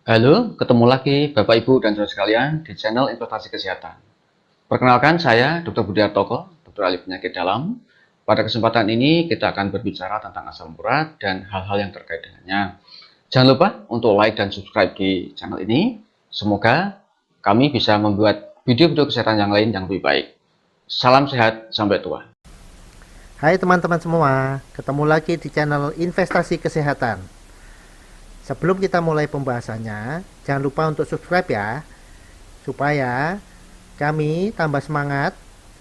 Halo, ketemu lagi Bapak Ibu dan saudara sekalian di channel Investasi Kesehatan. Perkenalkan saya Dr. Budi Hartoko, dokter ahli penyakit dalam. Pada kesempatan ini kita akan berbicara tentang asam urat dan hal-hal yang terkait dengannya. Jangan lupa untuk like dan subscribe di channel ini. Semoga kami bisa membuat video-video kesehatan yang lain yang lebih baik. Salam sehat sampai tua. Hai teman-teman semua, ketemu lagi di channel Investasi Kesehatan. Sebelum kita mulai pembahasannya, jangan lupa untuk subscribe ya, supaya kami tambah semangat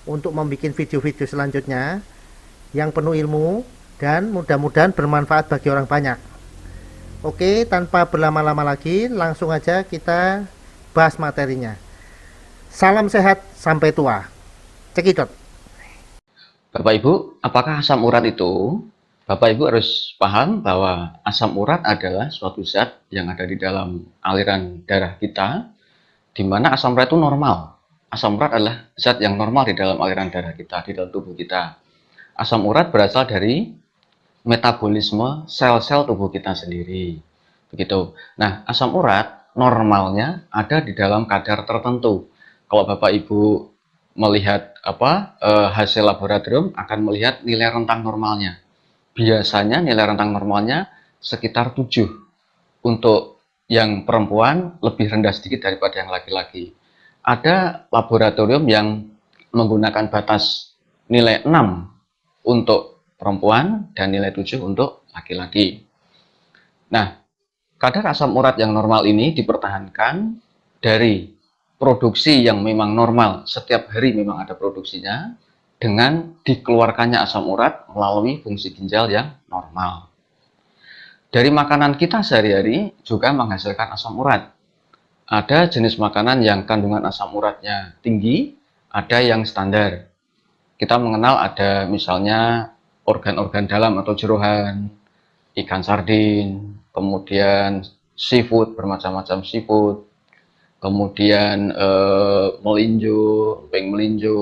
untuk membuat video-video selanjutnya yang penuh ilmu dan mudah-mudahan bermanfaat bagi orang banyak. Oke, tanpa berlama-lama lagi, langsung aja kita bahas materinya. Salam sehat sampai tua. Cekidot. Bapak Ibu, apakah asam urat itu? Bapak Ibu harus paham bahwa asam urat adalah suatu zat yang ada di dalam aliran darah kita, di mana asam urat itu normal. Asam urat adalah zat yang normal di dalam aliran darah kita, di dalam tubuh kita. Asam urat berasal dari metabolisme sel-sel tubuh kita sendiri. Begitu. Nah, asam urat normalnya ada di dalam kadar tertentu. Kalau Bapak Ibu melihat hasil laboratorium akan melihat nilai rentang normalnya. Biasanya nilai rentang normalnya sekitar 7. Untuk yang perempuan lebih rendah sedikit daripada yang laki-laki. Ada laboratorium yang menggunakan batas nilai 6 untuk perempuan dan nilai 7 untuk laki-laki. Nah, kadar asam urat yang normal ini dipertahankan dari produksi yang memang normal, setiap hari memang ada produksinya, dengan dikeluarkannya asam urat melalui fungsi ginjal yang normal. Dari makanan kita sehari-hari juga menghasilkan asam urat. Ada jenis makanan yang kandungan asam uratnya tinggi, ada yang standar. Kita mengenal ada misalnya organ-organ dalam atau jeroan, ikan sardin, kemudian seafood, bermacam-macam seafood, kemudian melinjo, emping melinjo,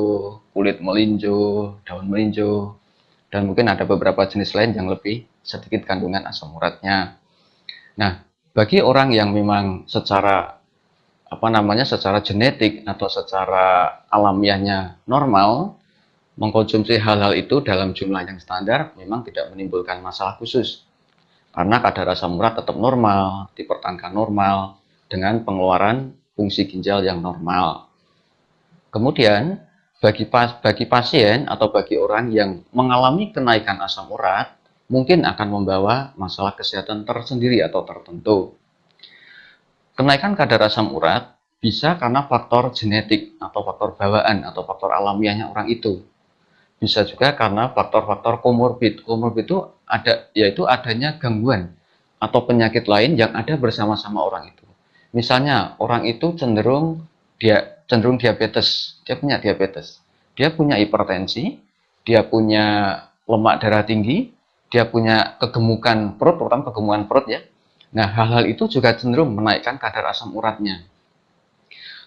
kulit melinjo, daun melinjo, dan mungkin ada beberapa jenis lain yang lebih sedikit kandungan asam uratnya. Nah, bagi orang yang memang secara genetik atau secara alamiahnya normal, mengkonsumsi hal-hal itu dalam jumlah yang standar memang tidak menimbulkan masalah khusus. Karena kadar asam urat tetap normal, dipertahankan normal dengan pengeluaran fungsi ginjal yang normal. Kemudian, bagi pasien atau bagi orang yang mengalami kenaikan asam urat, mungkin akan membawa masalah kesehatan tersendiri atau tertentu. Kenaikan kadar asam urat bisa karena faktor genetik atau faktor bawaan atau faktor alamiahnya orang itu. Bisa juga karena faktor-faktor komorbid. Komorbid itu yaitu adanya gangguan atau penyakit lain yang ada bersama-sama orang itu. Misalnya orang itu cenderung diabetes, dia punya hipertensi, dia punya lemak darah tinggi, dia punya kegemukan perut, terutama kegemukan perut ya. Nah, hal-hal itu juga cenderung menaikkan kadar asam uratnya.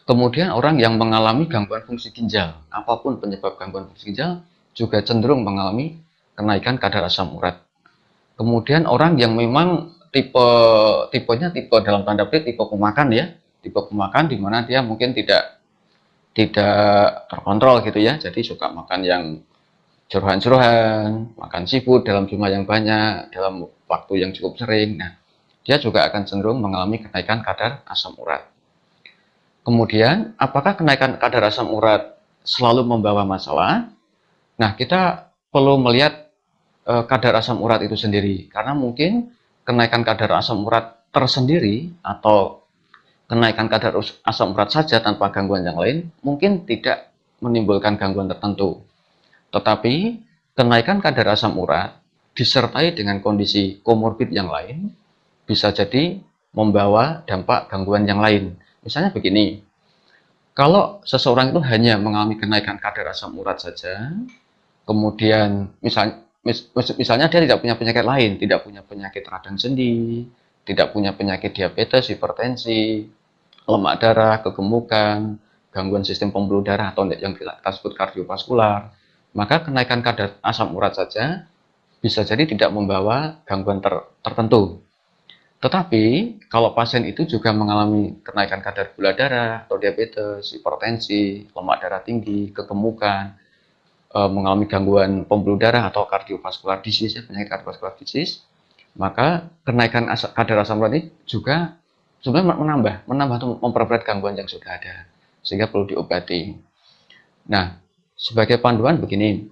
Kemudian orang yang mengalami gangguan fungsi ginjal, apapun penyebab gangguan fungsi ginjal, juga cenderung mengalami kenaikan kadar asam urat. Kemudian orang yang memang tipenya dalam tanda petik tipe pemakan ya, tipe pemakan di mana dia mungkin tidak terkontrol gitu ya, jadi suka makan yang jerohan-jerohan, makan seafood dalam jumlah yang banyak, dalam waktu yang cukup sering. Nah, dia juga akan cenderung mengalami kenaikan kadar asam urat. Kemudian, apakah kenaikan kadar asam urat selalu membawa masalah? Nah, kita perlu melihat kadar asam urat itu sendiri, karena mungkin kenaikan kadar asam urat tersendiri atau kenaikan kadar asam urat saja tanpa gangguan yang lain mungkin tidak menimbulkan gangguan tertentu. Tetapi kenaikan kadar asam urat disertai dengan kondisi komorbid yang lain bisa jadi membawa dampak gangguan yang lain. Misalnya begini, kalau seseorang itu hanya mengalami kenaikan kadar asam urat saja, kemudian misalnya dia tidak punya penyakit lain, tidak punya penyakit radang sendi, tidak punya penyakit diabetes, hipertensi, lemak darah, kegemukan, gangguan sistem pembuluh darah atau yang kita sebut kardiovaskular, maka kenaikan kadar asam urat saja bisa jadi tidak membawa gangguan tertentu. Tetapi kalau pasien itu juga mengalami kenaikan kadar gula darah atau diabetes, hipertensi, lemak darah tinggi, kegemukan, mengalami gangguan pembuluh darah atau cardiovascular disease, ya, penyakit cardiovascular disease, maka kenaikan kadar asam urat ini juga sebenarnya menambah atau memperberat gangguan yang sudah ada, sehingga perlu diobati. Nah, sebagai panduan begini,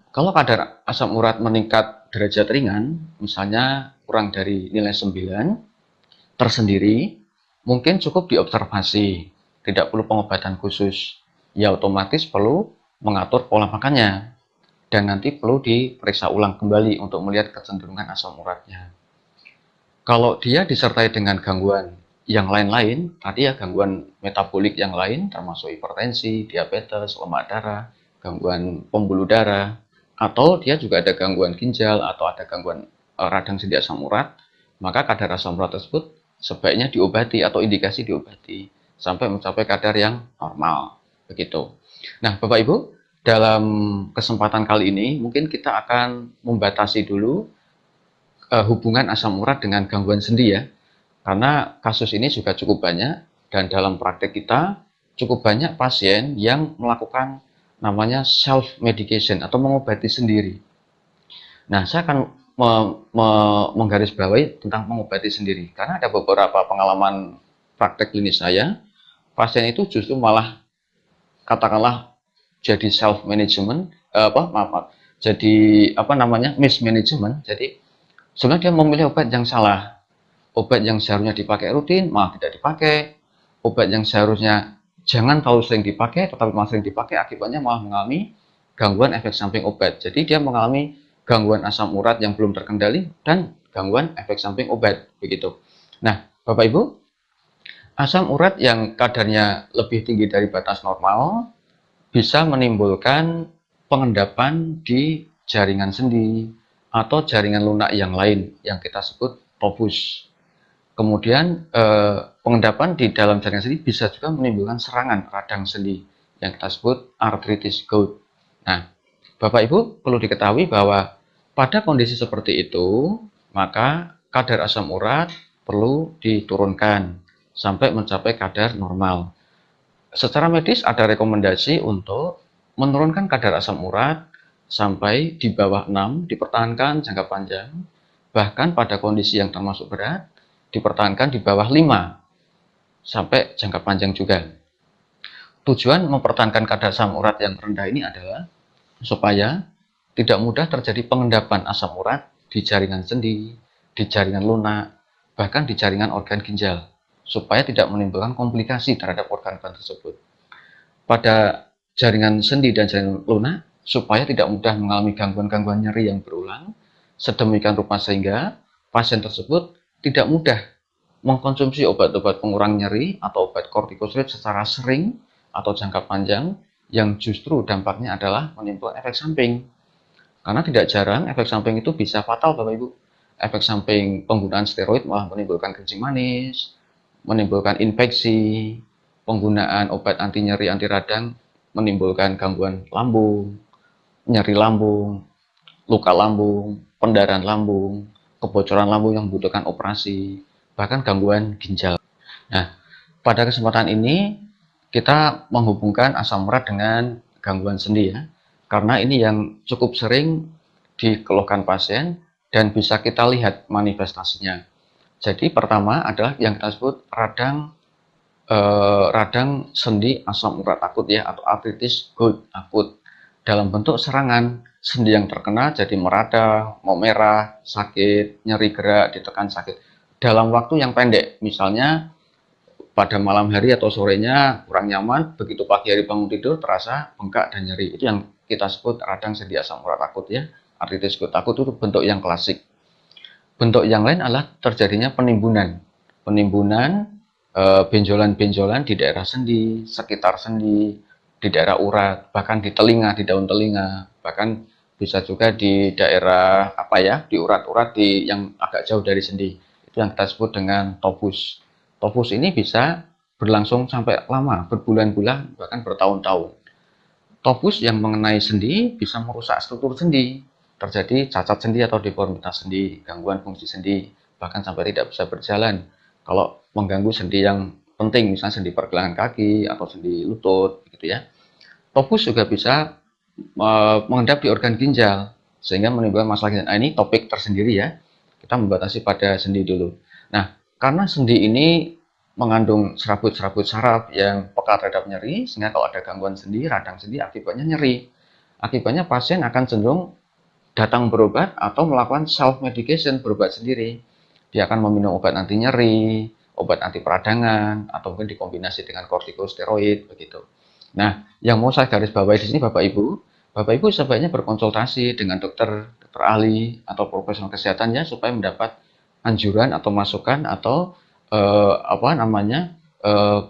kalau kadar asam urat meningkat derajat ringan, misalnya kurang dari nilai 9, tersendiri, mungkin cukup diobservasi, tidak perlu pengobatan khusus. Ya otomatis perlu mengatur pola makannya, dan nanti perlu diperiksa ulang kembali untuk melihat kecenderungan asam uratnya. Kalau dia disertai dengan gangguan yang lain-lain, tadi ya gangguan metabolik yang lain, termasuk hipertensi, diabetes, lemak darah, gangguan pembuluh darah, atau dia juga ada gangguan ginjal atau ada gangguan radang sendi asam urat, maka kadar asam urat tersebut sebaiknya diobati atau indikasi diobati sampai mencapai kadar yang normal. Begitu. Nah, Bapak Ibu, dalam kesempatan kali ini mungkin kita akan membatasi dulu hubungan asam urat dengan gangguan sendi, ya. Karena kasus ini juga cukup banyak dan dalam praktek kita cukup banyak pasien yang melakukan namanya self medication atau mengobati sendiri. Nah, saya akan menggarisbawahi tentang mengobati sendiri karena ada beberapa pengalaman praktek klinis saya, pasien itu justru malah katakanlah jadi self management, jadi mismanagement. Jadi sebenarnya dia memilih obat yang salah. Obat yang seharusnya dipakai rutin malah tidak dipakai. Obat yang seharusnya jangan terlalu sering dipakai tetapi malah sering dipakai, akibatnya malah mengalami gangguan efek samping obat. Jadi dia mengalami gangguan asam urat yang belum terkendali dan gangguan efek samping obat, begitu. Nah, Bapak Ibu, asam urat yang kadarnya lebih tinggi dari batas normal bisa menimbulkan pengendapan di jaringan sendi atau jaringan lunak yang lain yang kita sebut topus. Kemudian pengendapan di dalam jaringan sendi bisa juga menimbulkan serangan radang sendi yang kita sebut arthritis gout. Nah, Bapak Ibu perlu diketahui bahwa pada kondisi seperti itu, maka kadar asam urat perlu diturunkan sampai mencapai kadar normal. Secara medis ada rekomendasi untuk menurunkan kadar asam urat sampai di bawah 6, dipertahankan jangka panjang, bahkan pada kondisi yang termasuk berat, dipertahankan di bawah 5 sampai jangka panjang juga. Tujuan mempertahankan kadar asam urat yang rendah ini adalah supaya tidak mudah terjadi pengendapan asam urat di jaringan sendi, di jaringan lunak, bahkan di jaringan organ ginjal, supaya tidak menimbulkan komplikasi terhadap organ-organ tersebut. Pada jaringan sendi dan jaringan lunak, supaya tidak mudah mengalami gangguan-gangguan nyeri yang berulang, sedemikian rupa sehingga pasien tersebut tidak mudah mengkonsumsi obat-obat pengurang nyeri atau obat kortikosteroid secara sering atau jangka panjang yang justru dampaknya adalah menimbulkan efek samping. Karena tidak jarang efek samping itu bisa fatal, Bapak Ibu. Efek samping penggunaan steroid malah menimbulkan kencing manis, menimbulkan infeksi, penggunaan obat anti nyeri, anti radang menimbulkan gangguan lambung, nyeri lambung, luka lambung, pendarahan lambung, kebocoran lambung yang membutuhkan operasi, bahkan gangguan ginjal. Nah, pada kesempatan ini kita menghubungkan asam urat dengan gangguan sendi, ya, karena ini yang cukup sering dikeluhkan pasien dan bisa kita lihat manifestasinya. Jadi pertama adalah yang kita sebut radang sendi asam urat akut, ya, atau arthritis gout akut, dalam bentuk serangan sendi yang terkena jadi meradang, memerah, sakit, nyeri gerak, ditekan sakit dalam waktu yang pendek. Misalnya pada malam hari atau sorenya kurang nyaman, begitu pagi hari bangun tidur terasa bengkak dan nyeri. Itu yang kita sebut radang sendi asam urat akut, ya, arthritis gout akut. Itu bentuk yang klasik. Bentuk yang lain adalah terjadinya penimbunan benjolan-benjolan di daerah sendi, sekitar sendi, di daerah urat, bahkan di telinga, di daun telinga, bahkan bisa juga di daerah di urat-urat yang agak jauh dari sendi. Itu yang kita sebut dengan topus. Topus ini bisa berlangsung sampai lama, berbulan-bulan, bahkan bertahun-tahun. Topus yang mengenai sendi bisa merusak struktur sendi, terjadi cacat sendi atau deformitas sendi, gangguan fungsi sendi, bahkan sampai tidak bisa berjalan. Kalau mengganggu sendi yang penting, misalnya sendi pergelangan kaki atau sendi lutut, gitu ya. Lupus juga bisa mengendap di organ ginjal, sehingga menimbulkan masalah ginjal. Nah, ini topik tersendiri ya. Kita membatasi pada sendi dulu. Nah, karena sendi ini mengandung serabut-serabut saraf yang peka terhadap nyeri, sehingga kalau ada gangguan sendi, radang sendi, akibatnya nyeri. Akibatnya pasien akan cenderung datang berobat atau melakukan self medication, berobat sendiri. Dia akan meminum obat anti nyeri, obat anti peradangan, atau mungkin dikombinasi dengan kortikosteroid begitu. Nah, yang mau saya garis bawahi di sini Bapak Ibu sebaiknya berkonsultasi dengan dokter ahli atau profesional kesehatan ya, supaya mendapat anjuran atau masukan atau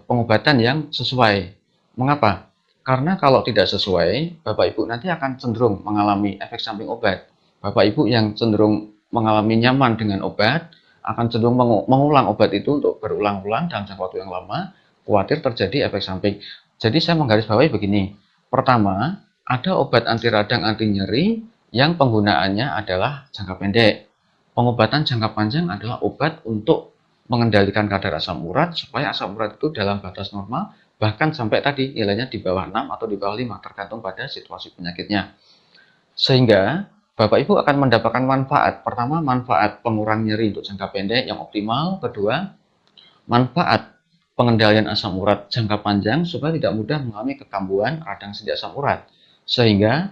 pengobatan yang sesuai. Mengapa? Karena kalau tidak sesuai, Bapak Ibu nanti akan cenderung mengalami efek samping obat. Bapak Ibu yang cenderung mengalami nyaman dengan obat, akan cenderung mengulang obat itu untuk berulang-ulang dalam jangka waktu yang lama, khawatir terjadi efek samping. Jadi saya menggarisbawahi begini. Pertama, ada obat anti radang, anti nyeri yang penggunaannya adalah jangka pendek. Pengobatan jangka panjang adalah obat untuk mengendalikan kadar asam urat supaya asam urat itu dalam batas normal, bahkan sampai tadi nilainya di bawah 6 atau di bawah 5, tergantung pada situasi penyakitnya. Sehingga Bapak Ibu akan mendapatkan manfaat. Pertama, manfaat pengurang nyeri untuk jangka pendek yang optimal. Kedua, manfaat pengendalian asam urat jangka panjang supaya tidak mudah mengalami kekambuhan radang sendi asam urat. Sehingga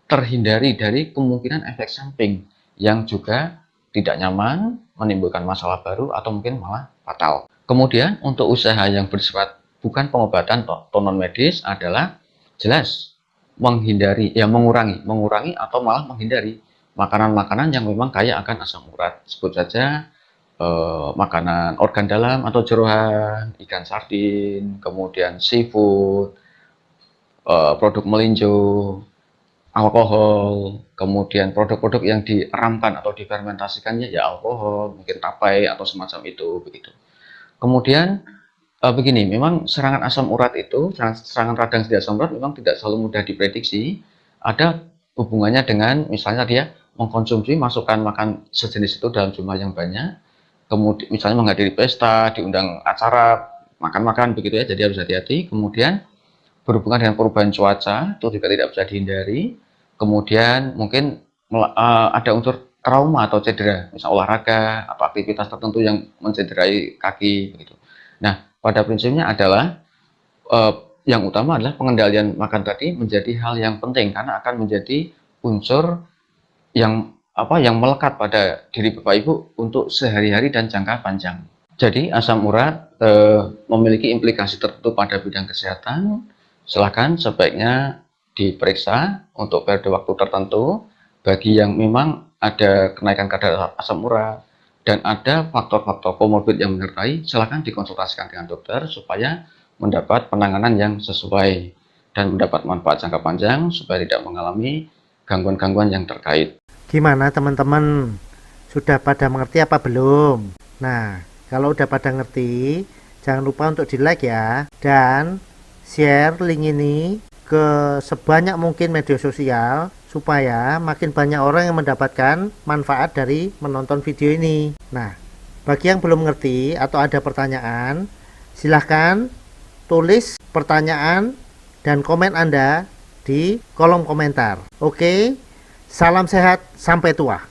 terhindari dari kemungkinan efek samping yang juga tidak nyaman, menimbulkan masalah baru atau mungkin malah fatal. Kemudian untuk usaha yang bersifat bukan pengobatan atau non medis adalah jelas mengurangi atau malah menghindari makanan-makanan yang memang kaya akan asam urat. Sebut saja makanan organ dalam atau jeroan, ikan sardin, kemudian seafood, produk melinjo, alkohol, kemudian produk-produk yang dieramkan atau difermentasikannya ya alkohol, mungkin tapai atau semacam itu begitu. Kemudian begini, memang serangan asam urat itu, serangan radang sendi asam urat memang tidak selalu mudah diprediksi. Ada hubungannya dengan misalnya dia mengkonsumsi masukan makan sejenis itu dalam jumlah yang banyak, kemudian misalnya menghadiri pesta, diundang acara, makan-makan begitu ya, jadi harus hati-hati. Kemudian berhubungan dengan perubahan cuaca, itu juga tidak bisa dihindari. Kemudian mungkin ada unsur trauma atau cedera, misalnya olahraga atau aktivitas tertentu yang mencederai kaki begitu. Nah, pada prinsipnya adalah yang utama adalah pengendalian makan tadi menjadi hal yang penting karena akan menjadi unsur yang melekat pada diri Bapak Ibu untuk sehari-hari dan jangka panjang. Jadi asam urat memiliki implikasi tertentu pada bidang kesehatan. Silakan sebaiknya diperiksa untuk periode waktu tertentu bagi yang memang ada kenaikan kadar asam urat dan ada faktor-faktor komorbid yang menyertai, silakan dikonsultasikan dengan dokter supaya mendapat penanganan yang sesuai dan mendapat manfaat jangka panjang supaya tidak mengalami gangguan-gangguan yang terkait. Gimana teman-teman? Sudah pada mengerti apa belum? Nah, kalau udah pada ngerti, jangan lupa untuk di-like ya dan share link ini ke sebanyak mungkin media sosial supaya makin banyak orang yang mendapatkan manfaat dari menonton video ini. Nah, bagi yang belum ngerti atau ada pertanyaan, silahkan tulis pertanyaan dan komen Anda di kolom komentar. Oke, salam sehat, sampai tua.